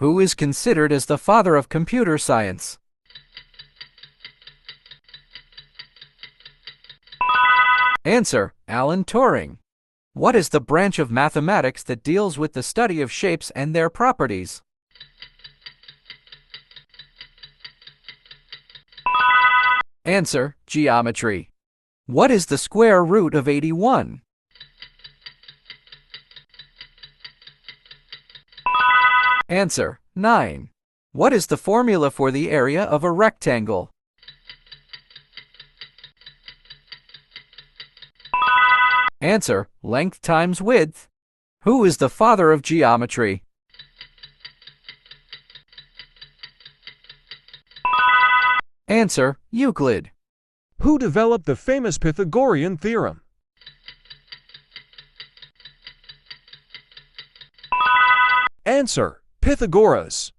Who is considered as the father of computer science? Answer: Alan Turing. What is the branch of mathematics that deals with the study of shapes and their properties? Answer: Geometry. What is the square root of 81? Answer: 9. What is the formula for the area of a rectangle? Answer: length times width. Who is the father of geometry? Answer: Euclid. Who developed the famous Pythagorean theorem? Answer: Pythagoras.